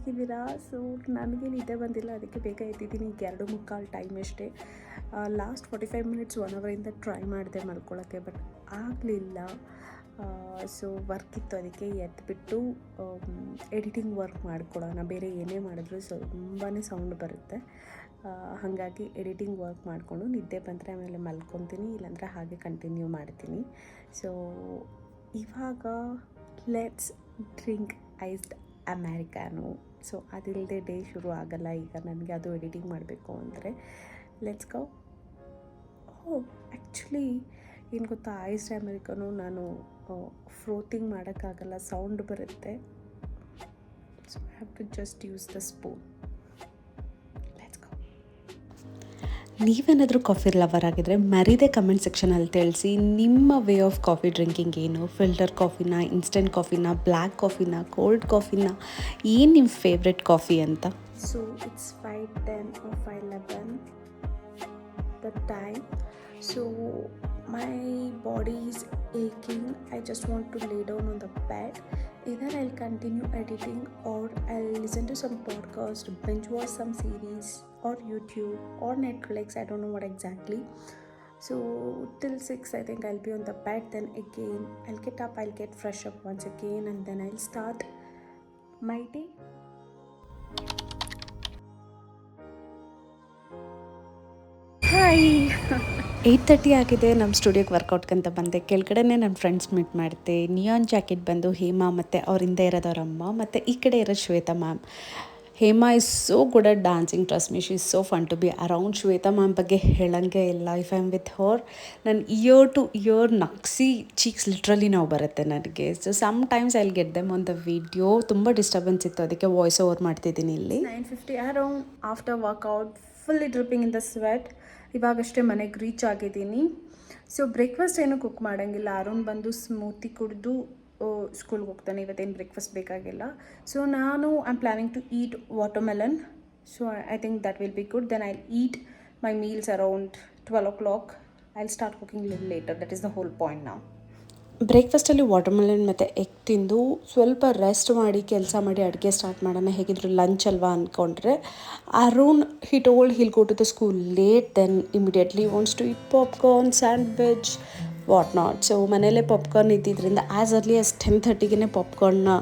ಹೇಗಿದ್ದೀರಾ? ಸೊ ನನಗೆ ನಿದ್ದೆ ಬಂದಿಲ್ಲ, ಅದಕ್ಕೆ ಬೇಗ ಎದ್ದಿದ್ದೀನಿ. ಈಗ 2:45 ಟೈಮ್ ಅಷ್ಟೇ. ಲಾಸ್ಟ್ 45 ಮಿನಿಟ್ಸ್ 1 ಅವರಿಂದ ಟ್ರೈ ಮಾಡಿದೆ ಮಲ್ಕೊಳ್ಳೋಕ್ಕೆ, ಬಟ್ ಆಗಲಿಲ್ಲ. ಸೊ ವರ್ಕ್ ಇತ್ತು, ಅದಕ್ಕೆ ಎದ್ಬಿಟ್ಟು ಎಡಿಟಿಂಗ್ ವರ್ಕ್ ಮಾಡ್ಕೊಳ್ಳೋಣ. ಬೇರೆ ಏನೇ ಮಾಡಿದ್ರು ತುಂಬಾ ಸೌಂಡ್ ಬರುತ್ತೆ. ಹಾಗಾಗಿ ಎಡಿಟಿಂಗ್ ವರ್ಕ್ ಮಾಡಿಕೊಂಡು ನಿದ್ದೆ ಬಂದರೆ ಆಮೇಲೆ ಮಲ್ಕೊತೀನಿ, ಇಲ್ಲಾಂದರೆ ಹಾಗೆ ಕಂಟಿನ್ಯೂ ಮಾಡ್ತೀನಿ. ಸೊ ಇವಾಗ ಲೆಟ್ಸ್ ಡ್ರಿಂಕ್ ಐಸ್ಡ್ ಅಮೇರಿಕಾನೋ. ಸೊ ಅದಿಲ್ಲದೆ ಡೇ ಶುರು ಆಗಲ್ಲ ಈಗ ನನಗೆ, ಅದು ಎಡಿಟಿಂಗ್ ಮಾಡಬೇಕು ಅಂದರೆ. Let's go. ಆ್ಯಕ್ಚುಲಿ ಏನು ಗೊತ್ತಾ, ಐಸ್ಡ್ ಅಮೇರಿಕಾನೋ ನಾನು ಫ್ರೋತಿಂಗ್ ಮಾಡೋಕ್ಕಾಗಲ್ಲ, ಸೌಂಡ್ ಬರುತ್ತೆ. So I have to just use the spoon. ನೀವೇನಾದರೂ ಕಾಫಿ ಲವರ್ ಆಗಿದ್ದರೆ ಮರೀದೆ ಕಮೆಂಟ್ ಸೆಕ್ಷನಲ್ಲಿ ತಿಳಿಸಿ ನಿಮ್ಮ ವೇ ಆಫ್ ಕಾಫಿ ಡ್ರಿಂಕಿಂಗ್ ಏನು. ಫಿಲ್ಟರ್ ಕಾಫಿನ, ಇನ್ಸ್ಟೆಂಟ್ ಕಾಫಿನ, ಬ್ಲ್ಯಾಕ್ ಕಾಫಿನ, ಕೋಲ್ಡ್ ಕಾಫಿನ, ಏನು ನಿಮ್ಮ ಫೇವ್ರೆಟ್ ಕಾಫಿ ಅಂತ. So it's 5:10 or 5:11 the time. So my body is aching. I just want to lay down on the bed. Either I'll continue editing or I'll listen to some podcast, binge watch some series or YouTube or Netflix. I don't know what exactly. So till 6 I think I'll be on the bed. Then again I'll get up, I'll get fresh up once again, and then I'll start my day. Hi. 8:30 ಆಗಿದೆ. ನಮ್ಮ ಸ್ಟುಡಿಯೋಗೆ ವರ್ಕೌಟ್ಗಂತ ಬಂದೆ. ಕೆಳಗಡೆನೇ ನನ್ನ friends meet ಮಾಡಿದೆ. Neon jacket ಬಂದು ಹೇಮಾ, ಮತ್ತು ಅವ್ರ ಹಿಂದೆ ಇರೋದವ್ರಮ್ಮ, ಮತ್ತು ಈ ಕಡೆ ಇರೋದು Shweta ma'am. Hema is so good at dancing, trust me, she is so fun to be around. Shweta ma'am ಬಗ್ಗೆ ಹೇಳಂಗೆ ಇಲ್ಲ. If I am with her, ನನ್ನ ಇಯರ್ ಟು ಇಯರ್ ನಕ್ಸಿ ಚೀಕ್ಸ್ ಲಿಟ್ರಲಿ ನಾವು ಬರುತ್ತೆ ನನಗೆ. So sometimes I will get them on the video. ತುಂಬ disturbance ಇತ್ತು, ಅದಕ್ಕೆ ವಾಯ್ಸ್ ಓವರ್ ಮಾಡ್ತಿದ್ದೀನಿ ಇಲ್ಲಿ. 9:50 around after workout, fully dripping in the sweat. ಇವಾಗಷ್ಟೇ ಮನೆಗೆ ರೀಚ್ ಆಗಿದ್ದೀನಿ. ಸೊ ಬ್ರೇಕ್ಫಾಸ್ಟ್ ಏನೂ ಕುಕ್ ಮಾಡೋಂಗಿಲ್ಲ. ಅರುಣ್ ಬಂದು ಸ್ಮೂತಿ ಕುಡಿದು ಸ್ಕೂಲ್ಗೆ ಹೋಗ್ತಾನೆ, ಇವತ್ತೇನು ಬ್ರೇಕ್ಫಾಸ್ಟ್ ಬೇಕಾಗಿಲ್ಲ. ಸೊ ನಾನು I am planning to eat watermelon. So I think that will be good. Then I eat my meals around 12 o'clock. I will start cooking little later. That is the whole point ನಾವು. ಬ್ರೇಕ್ಫಾಸ್ಟಲ್ಲಿ watermelon ಮತ್ತು egg ತಿಂದು ಸ್ವಲ್ಪ rest ಮಾಡಿ ಕೆಲಸ ಮಾಡಿ ಅಡುಗೆ start ಮಾಡೋಣ, ಹೇಗಿದ್ರು ಲಂಚ್ ಅಲ್ವಾ ಅಂದ್ಕೊಂಡ್ರೆ, Arun he told he'll go to the school late, then immediately wants to eat popcorn, sandwich, what not. So ಮನೇಲೇ ಪಾಪ್ಕಾರ್ನ್ ಇದ್ದಿದ್ದರಿಂದ ಆ್ಯಸ್ ಅರ್ಲಿ ಆಸ್ 10:30ಗೆ ಪಾಪ್ಕಾರ್ನ್ನ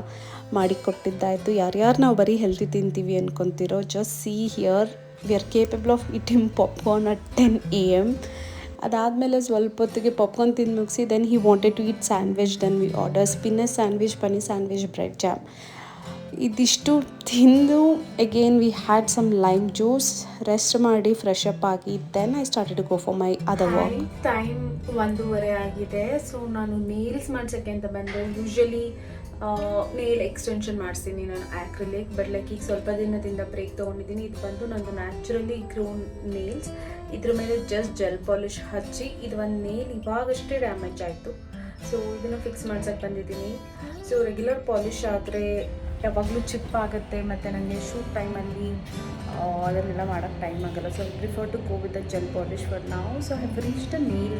ಮಾಡಿ ಕೊಟ್ಟಿದ್ದಾಯಿತು. ಯಾರ್ಯಾರು ನಾವು ಬರೀ ಹೆಲ್ತಿ ತಿಂತೀವಿ ಅಂದ್ಕೊತಿರೋ, just see here, we are capable of eating popcorn at 10 AM. ಅದಾದಮೇಲೆ ಸ್ವಲ್ಪ ಹೊತ್ತಿಗೆ ಪಾಪ್ಕಾರ್ನ್ ತಿಂದು ಮುಗಿಸಿ, then he wanted to eat sandwich. Then we order spinach sandwich, paneer sandwich, bread jam. ಇದಿಷ್ಟು ತಿಂದು again we had some lime juice, rest ಮಾಡಿ fresh up ಆಗಿ, then I started to go for my other work. Time 1:30 ಆಗಿದೆ. So ನಾನು nails ಮಾಡ್ಸೋಕ್ಕೆ ಅಂತ ಬಂದೆ. Usually nail extension ಮಾಡಿಸ್ತೀನಿ ನಾನು ಆ್ಯಕ್ರಿಲಿಕ್, ಬಟ್ ಲೈಕ್ ಈಗ ಸ್ವಲ್ಪ ದಿನದಿಂದ ಬ್ರೇಕ್ ತೊಗೊಂಡಿದ್ದೀನಿ. ಇದು ಬಂದು ನಂದು ನ್ಯಾಚುರಲಿ ಗ್ರೋನ್ ನೇಲ್ಸ್. ಇದ್ರ ಮೇಲೆ ಜಸ್ಟ್ ಜೆಲ್ ಪಾಲಿಶ್ ಹಚ್ಚಿ, ಇದು ಒಂದು ನೇಲ್ ಇವಾಗಷ್ಟೇ ಡ್ಯಾಮೇಜ್ ಆಯಿತು. ಸೊ ಇದನ್ನು ಫಿಕ್ಸ್ ಮಾಡ್ಸೋಕ್ಕೆ ಬಂದಿದ್ದೀನಿ. ಸೊ ರೆಗ್ಯುಲರ್ ಪಾಲಿಶ್ ಆದರೆ ಯಾವಾಗಲೂ ಚಿಪ್ ಆಗುತ್ತೆ, ಮತ್ತು ನನಗೆ ಶೂಟ್ ಟೈಮಲ್ಲಿ ಅದನ್ನೆಲ್ಲ ಮಾಡೋಕ್ಕೆ ಟೈಮ್ ಆಗೋಲ್ಲ. So I prefer to go with the gel polish for ನಾವು. So I have reached a nail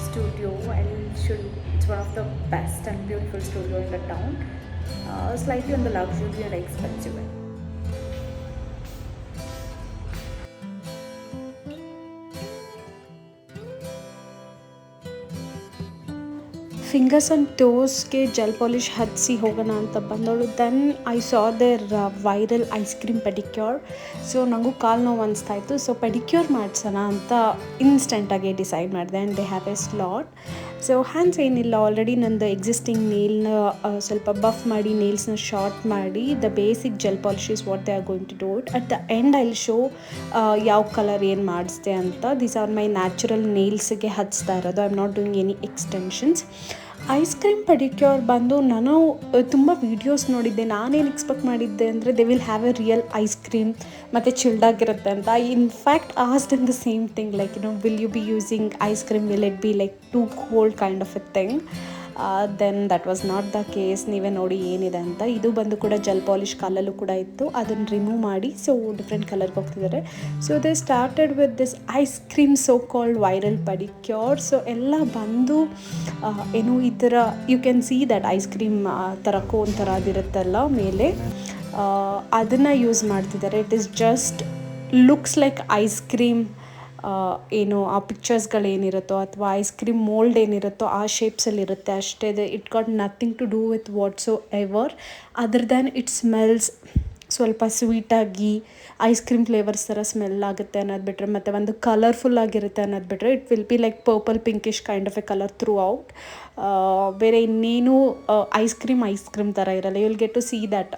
studio. I should it's one of the best and beautiful studio in the town. Slightly on the luxury and expensive end. Fingers and ಟೋಸ್ಗೆ gel polish ಹಚ್ಚಿ ಹೋಗೋಣ ಅಂತ ಬಂದವಳು. Then I saw there viral ice cream pedicure. So ನನಗೂ ಕಾಲು ನೋವು ಅನಿಸ್ತಾ ಇತ್ತು. ಸೊ ಪೆಡಿಕ್ಯೂರ್ ಮಾಡಿಸೋಣ ಅಂತ ಇನ್ಸ್ಟೆಂಟಾಗಿ ಡಿಸೈಡ್ ಮಾಡಿದೆ. And they have a slot. So hands ಏನಿಲ್ಲ, ಆಲ್ರೆಡಿ ನಂದು ಎಕ್ಸಿಸ್ಟಿಂಗ್ ನೇಲ್ನ ಸ್ವಲ್ಪ ಬಫ್ ಮಾಡಿ, ನೇಲ್ಸ್ನ ಶಾರ್ಟ್ ಮಾಡಿ, the basic gel polish is what they are going to do it. At the end I will show ಯಾವ ಕಲರ್ ಏನು ಮಾಡಿಸ್ದೆ ಅಂತ. ದೀಸ್ ಆರ್ ಮೈ ನ್ಯಾಚುರಲ್ ನೇಲ್ಸ್ಗೆ ಹಚ್ತಾ ಇರೋದು. I am not doing any extensions. Ice cream pedicure ಬಂದು ನಾನು ತುಂಬ ವೀಡಿಯೋಸ್ ನೋಡಿದ್ದೆ. ನಾನೇನು ಎಕ್ಸ್ಪೆಕ್ಟ್ ಮಾಡಿದ್ದೆ ಅಂದರೆ they will have a real ice cream ಮತ್ತು ಚಿಲ್ಡಾಗಿರುತ್ತೆ ಅಂತ. In fact asked in the same thing, like will you be using ice cream, will it be like too cold kind of a thing. Then that was not the case. ನೀವೇ ನೋಡಿ ಏನಿದೆ ಅಂತ. ಇದು ಬಂದು ಕೂಡ ಜೆಲ್ ಪಾಲಿಶ್ ಕಲಲ್ಲೂ ಕೂಡ ಇತ್ತು, ಅದನ್ನು ರಿಮೂವ್ ಮಾಡಿ ಸೊ ಡಿಫ್ರೆಂಟ್ ಕಲರ್ಗೆ ಹೋಗ್ತಿದ್ದಾರೆ. So they started with this ice cream so called viral pedicure. So ಎಲ್ಲ ಬಂದು ಏನು ಈ ಥರ you can see that ice cream ಥರ ಕೋನ್ ಥರ ಅದಿರುತ್ತಲ್ಲ ಮೇಲೆ. ಅದನ್ನು ಯೂಸ್ ಮಾಡ್ತಿದ್ದಾರೆ. It is just looks like ice cream, ಏನು ಆ ಪಿಕ್ಚರ್ಸ್ಗಳೇನಿರುತ್ತೋ ಅಥವಾ ಐಸ್ ಕ್ರೀಮ್ ಮೋಲ್ಡ್ ಏನಿರುತ್ತೋ ಆ ಶೇಪ್ಸಲ್ಲಿರುತ್ತೆ ಅಷ್ಟೇ. It got nothing to do with whatsoever other than it smells ಸ್ವಲ್ಪ ಸ್ವೀಟಾಗಿ ಐಸ್ ಕ್ರೀಮ್ ಫ್ಲೇವರ್ಸ್ ಥರ ಸ್ಮೆಲ್ ಆಗುತ್ತೆ ಅನ್ನೋದು ಬಿಟ್ಟರೆ, ಮತ್ತು ಒಂದು ಕಲರ್ಫುಲ್ ಆಗಿರುತ್ತೆ ಅನ್ನೋದು ಬಿಟ್ಟರೆ, it will be like purple pinkish kind of a colour throughout. ಬೇರೆ ಇನ್ನೇನು ಐಸ್ ಕ್ರೀಮ್ ಥರ ಇರಲ್ಲ. You will get to see that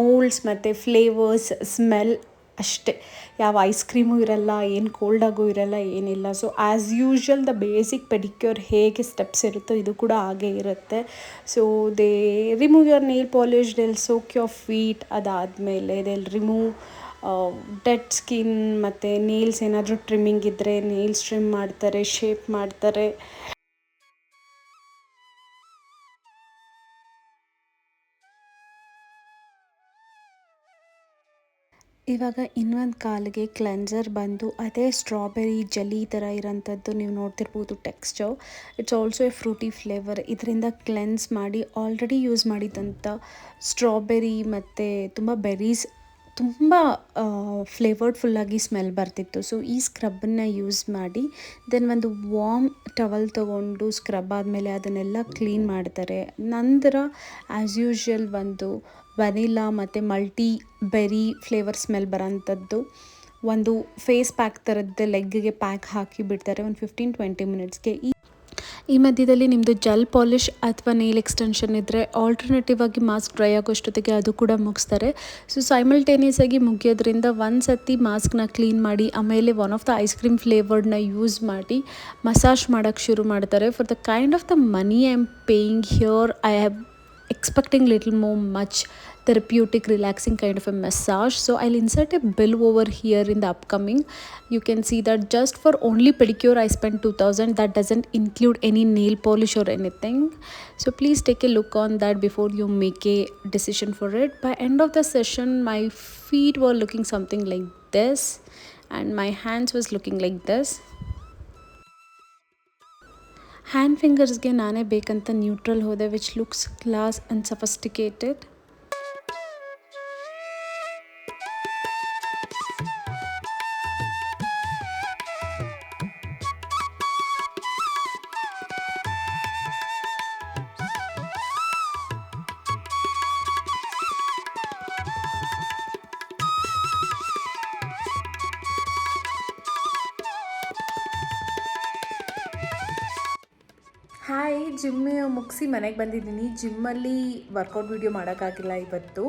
moulds ಮತ್ತು ಫ್ಲೇವರ್ಸ್ ಸ್ಮೆಲ್ ಅಷ್ಟೇ. ಯಾವ ಐಸ್ ಕ್ರೀಮು ಇರಲ್ಲ, ಏನು ಕೋಲ್ಡಾಗೂ ಇರಲ್ಲ, ಏನಿಲ್ಲ. So as usual the basic pedicure ಹೇಗೆ ಸ್ಟೆಪ್ಸ್ ಇರುತ್ತೋ ಇದು ಕೂಡ ಹಾಗೇ ಇರುತ್ತೆ. So they remove your nail polish, they will soak your feet. ಅದಾದಮೇಲೆ they will remove dead skin, ಮತ್ತು ನೇಲ್ಸ್ ಏನಾದರೂ ಟ್ರಿಮ್ಮಿಂಗ್ ಇದ್ದರೆ ನೇಲ್ಸ್ ಟ್ರಿಮ್ ಮಾಡ್ತಾರೆ, ಶೇಪ್ ಮಾಡ್ತಾರೆ. ಇವಾಗ ಇನ್ನೊಂದು ಕಾಲಿಗೆ ಕ್ಲೆನ್ಸರ್ ಬಂದು ಅದೇ ಸ್ಟ್ರಾಬೆರಿ ಜೆಲ್ಲಿ ಥರ ಇರೋಂಥದ್ದು ನೀವು ನೋಡ್ತಿರ್ಬೋದು texture. It's also A Frooti flavour. ಇದರಿಂದ ಕ್ಲೆನ್ಸ್ ಮಾಡಿ ಆಲ್ರೆಡಿ ಯೂಸ್ ಮಾಡಿದಂಥ ಸ್ಟ್ರಾಬೆರಿ ಮತ್ತು ತುಂಬ ಬೆರೀಸ್ ತುಂಬ ಫ್ಲೇವರ್ಡ್ಫುಲ್ಲಾಗಿ ಸ್ಮೆಲ್ ಬರ್ತಿತ್ತು. ಸೊ ಈ ಸ್ಕ್ರಬ್ಬನ್ನು ಯೂಸ್ ಮಾಡಿ ದೆನ್ ಒಂದು ವಾರ್ಮ್ ಟವಲ್ ತೊಗೊಂಡು ಸ್ಕ್ರಬ್ ಆದಮೇಲೆ ಅದನ್ನೆಲ್ಲ ಕ್ಲೀನ್ ಮಾಡ್ತಾರೆ. ನಂತರ ಆ್ಯಸ್ ಯೂಶ್ವಲ್ ಒಂದು ವನಿಲಾ ಮತ್ತು ಮಲ್ಟಿ ಬೆರಿ ಫ್ಲೇವರ್ ಸ್ಮೆಲ್ ಬರೋಂಥದ್ದು ಒಂದು ಫೇಸ್ ಪ್ಯಾಕ್ ಥರದ್ದು ಲೆಗ್ಗಿಗೆ ಪ್ಯಾಕ್ ಹಾಕಿ ಬಿಡ್ತಾರೆ ಒಂದು 15-20 ಮಿನಿಟ್ಸ್ಗೆ. ಈ ಮಧ್ಯದಲ್ಲಿ ನಿಮ್ಮದು ಜೆಲ್ ಪಾಲಿಷ್ ಅಥವಾ ನೇಲ್ ಎಕ್ಸ್ಟೆನ್ಷನ್ ಇದ್ದರೆ ಆಲ್ಟರ್ನೇಟಿವ್ ಆಗಿ ಮಾಸ್ಕ್ ಡ್ರೈ ಆಗೋಷ್ಟೊತ್ತಿಗೆ ಅದು ಕೂಡ ಮುಗಿಸ್ತಾರೆ. ಸೊ ಸೈಮಲ್ಟೇನಿಯಸ್ ಆಗಿ ಮುಗಿಯೋದ್ರಿಂದ ಒಂದು ಸತಿ ಮಾಸ್ಕ್ನ ಕ್ಲೀನ್ ಮಾಡಿ ಆಮೇಲೆ one of the ice cream ಫ್ಲೇವರ್ಡ್ನ ಯೂಸ್ ಮಾಡಿ ಮಸಾಜ್ ಮಾಡೋಕ್ಕೆ ಶುರು ಮಾಡ್ತಾರೆ. For the kind of the money I am paying here, I have expecting little more much therapeutic relaxing kind of a massage. So I'll insert a bill over here in the upcoming. You can see that just for only pedicure I spent 2000. That doesn't include any nail polish or anything. So please take a look on that before you make a decision for it. By end of the session my feet were looking something like this and my hands was looking like this. Hand ಫಿಂಗರ್ಸ್ಗೆ ನಾನೇ ಬೇಕಂತ neutral ಹೋದೆ, which looks class and sophisticated. Hi, gym ಮುಗಿಸಿ ಮನೆಗೆ ಬಂದಿದ್ದೀನಿ. ಜಿಮ್ಮಲ್ಲಿ workout video ಮಾಡೋಕ್ಕಾಗಿಲ್ಲ ಇವತ್ತು.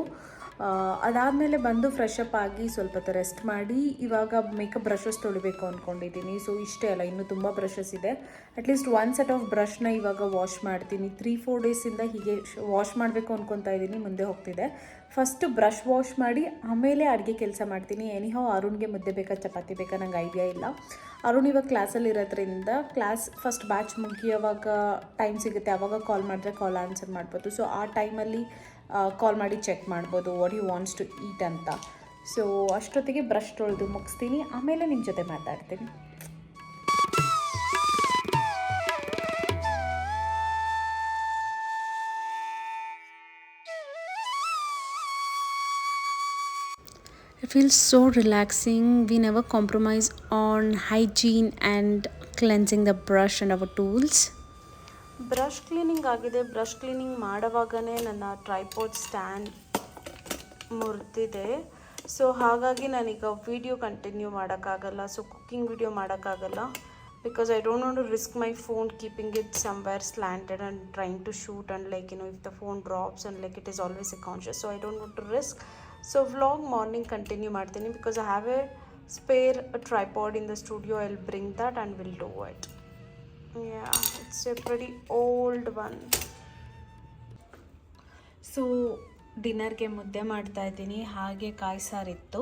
ಅದಾದಮೇಲೆ ಬಂದು ಫ್ರೆಶ್ ಅಪ್ ಆಗಿ ಸ್ವಲ್ಪ ಹೊತ್ತು ರೆಸ್ಟ್ ಮಾಡಿ ಇವಾಗ ಮೇಕಪ್ ಬ್ರಷಸ್ ತೊಳಿಬೇಕು ಅಂದ್ಕೊಂಡಿದ್ದೀನಿ. ಸೊ ಇಷ್ಟೇ ಅಲ್ಲ, ಇನ್ನೂ ತುಂಬ ಬ್ರಷಸ್ ಇದೆ. ಅಟ್ಲೀಸ್ಟ್ ಒನ್ ಸೆಟ್ ಆಫ್ ಬ್ರಷ್ನ ಇವಾಗ ವಾಶ್ ಮಾಡ್ತೀನಿ. 3-4 ಡೇಸಿಂದ ಹೀಗೆ ವಾಶ್ ಮಾಡಬೇಕು ಅಂದ್ಕೊತಾ ಇದ್ದೀನಿ, ಮುಂದೆ ಹೋಗ್ತಿದೆ. ಫಸ್ಟು ಬ್ರಷ್ ವಾಶ್ ಮಾಡಿ ಆಮೇಲೆ ಅಡುಗೆ ಕೆಲಸ ಮಾಡ್ತೀನಿ. ಎನಿಹೌ ಅರುಣ್ಗೆ ಮುದ್ದೆ ಬೇಕಾ ಚಪಾತಿ ಬೇಕಾ ನಂಗೆ ಐಡಿಯಾ ಇಲ್ಲ. ಅರುಣ್ ಇವಾಗ ಕ್ಲಾಸಲ್ಲಿ ಇರೋದ್ರಿಂದ ಕ್ಲಾಸ್ ಫಸ್ಟ್ ಬ್ಯಾಚ್ ಮುಗಿಯೋವಾಗ ಟೈಮ್ ಸಿಗುತ್ತೆ, ಆವಾಗ ಕಾಲ್ ಮಾಡಿದ್ರೆ ಕಾಲ್ ಆನ್ಸರ್ ಮಾಡ್ಬೋದು. ಸೊ ಆ ಟೈಮಲ್ಲಿ ಕಾಲ್ ಮಾಡಿ ಚೆಕ್ ಮಾಡ್ಬೋದು what you wants to eat ಅಂತ. ಸೊ ಅಷ್ಟೊತ್ತಿಗೆ ಬ್ರಷ್ ತೊಳೆದು ಮುಗಿಸ್ತೀನಿ, ಆಮೇಲೆ ನಿಮ್ಮ ಜೊತೆ ಮಾತಾಡ್ತೀನಿ. It feels so relaxing. We never compromise on hygiene and cleansing the brush and our tools. Brush cleaning ಆಗಿದೆ. ಬ್ರಷ್ ಕ್ಲೀನಿಂಗ್ ಮಾಡೋವಾಗನೇ ನನ್ನ ಟ್ರೈಪಾಡ್ ಸ್ಟ್ಯಾಂಡ್ ಮುರಿದಿದೆ. ಸೊ ಹಾಗಾಗಿ ನಾನೀಗ ವೀಡಿಯೋ ಕಂಟಿನ್ಯೂ ಮಾಡೋಕ್ಕಾಗಲ್ಲ. ಸೊ ಕುಕ್ಕಿಂಗ್ ವೀಡಿಯೋ ಮಾಡೋಕ್ಕಾಗಲ್ಲ because I don't want to risk my phone keeping it somewhere slanted and trying to shoot and like, you know, if the phone drops and like it is always a conscious. So I don't want to risk. So vlog morning continue ಮಾಡ್ತೀನಿ because I have a spare tripod in the studio. I'll bring that and we'll do it. Yeah, it's a pretty old one. So ಡಿನ್ನರ್ಗೆ ಮುದ್ದೆ ಮಾಡ್ತಾಯಿದ್ದೀನಿ, ಹಾಗೆ ಕಾಯಿ ಸಾರಿತ್ತು.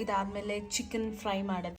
ಇದಾದಮೇಲೆ chicken fry ಮಾಡಿದೆ.